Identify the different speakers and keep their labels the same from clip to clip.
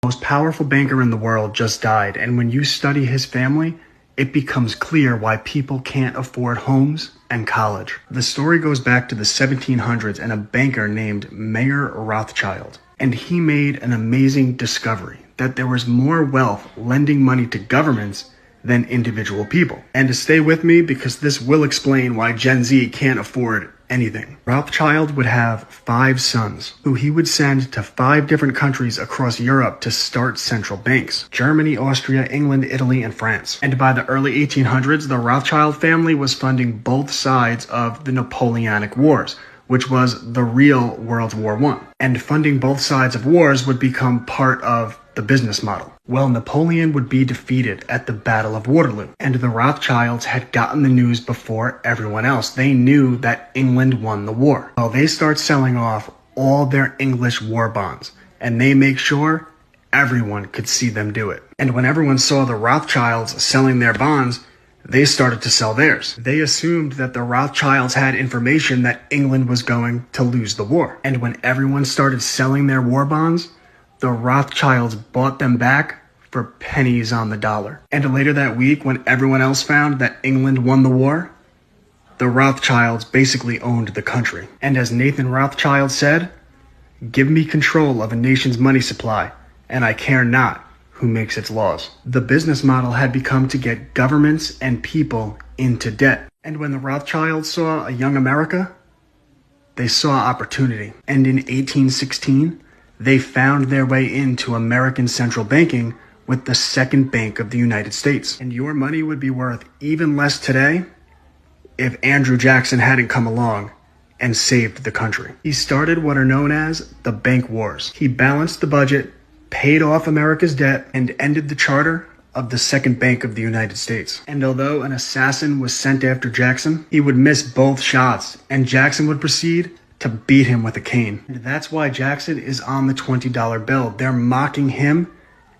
Speaker 1: Most powerful banker in the world just died, and when you study his family, it becomes clear why people can't afford homes and college. The story goes back to the 1700s and a banker named Mayer Rothschild. And he made an amazing discovery that there was more wealth lending money to governments than individual people. And to stay with me, because this will explain why Gen Z can't afford anything. Rothschild would have 5 sons who he would send to 5 different countries across Europe to start central banks: Germany, Austria, England, Italy, and France. And by the early 1800s, the Rothschild family was funding both sides of the Napoleonic Wars, which was the real World War I. And funding both sides of wars would become part of the business model. Well, Napoleon would be defeated at the Battle of Waterloo, and the Rothschilds had gotten the news before everyone else. They knew that England won the war. Well, they start selling off all their English war bonds, and they make sure everyone could see them do it. And when everyone saw the Rothschilds selling their bonds, they started to sell theirs. They assumed that the Rothschilds had information that England was going to lose the war. And when everyone started selling their war bonds, the Rothschilds bought them back for pennies on the dollar. And later that week, when everyone else found that England won the war, the Rothschilds basically owned the country. And as Nathan Rothschild said, "Give me control of a nation's money supply, and I care not who makes its laws." The business model had become to get governments and people into debt. And when the Rothschilds saw a young America, they saw opportunity. And in 1816, they found their way into American central banking with the second bank of the United States. And your money would be worth even less today if Andrew Jackson hadn't come along and saved the country. He started what are known as the bank wars. He balanced the budget, paid off America's debt, and ended the charter of the second bank of the United States. And although an assassin was sent after Jackson, he would miss both shots, and Jackson would proceed to beat him with a cane. And that's why Jackson is on the $20 bill. They're mocking him,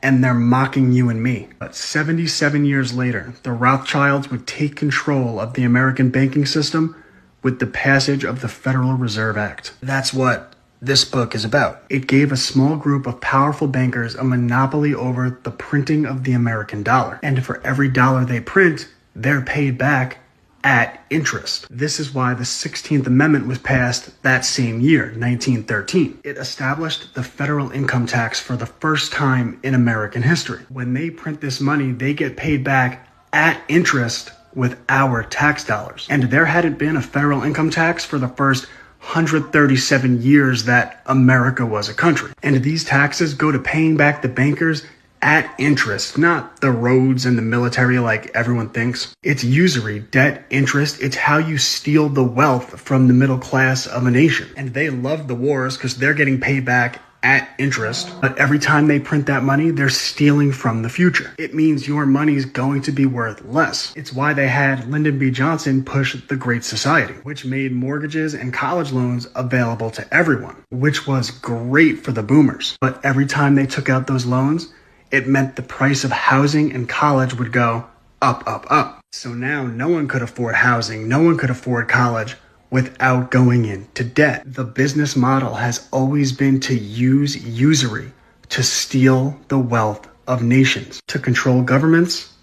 Speaker 1: and they're mocking you and me. But 77 years later, the Rothschilds would take control of the American banking system with the passage of the Federal Reserve Act. That's what this book is about. It gave a small group of powerful bankers a monopoly over the printing of the American dollar. And for every dollar they print, they're paid back at interest. This is why the 16th Amendment was passed that same year, 1913. It established the federal income tax for the first time in American history. When they print this money, they get paid back at interest with our tax dollars. And there hadn't been a federal income tax for the first 137 years that America was a country. And these taxes go to paying back the bankers at interest, not the roads and the military like everyone thinks. It's usury, debt, interest. It's how you steal the wealth from the middle class of a nation. And they love the wars because they're getting paid back at interest. But every time they print that money, they're stealing from the future. It means your money's going to be worth less. It's why they had Lyndon B. Johnson push the Great Society, which made mortgages and college loans available to everyone, which was great for the boomers. But every time they took out those loans, it meant the price of housing and college would go up, up, up. So now no one could afford housing, no one could afford college without going into debt. The business model has always been to use usury to steal the wealth of nations, to control governments,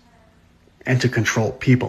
Speaker 1: and to control people.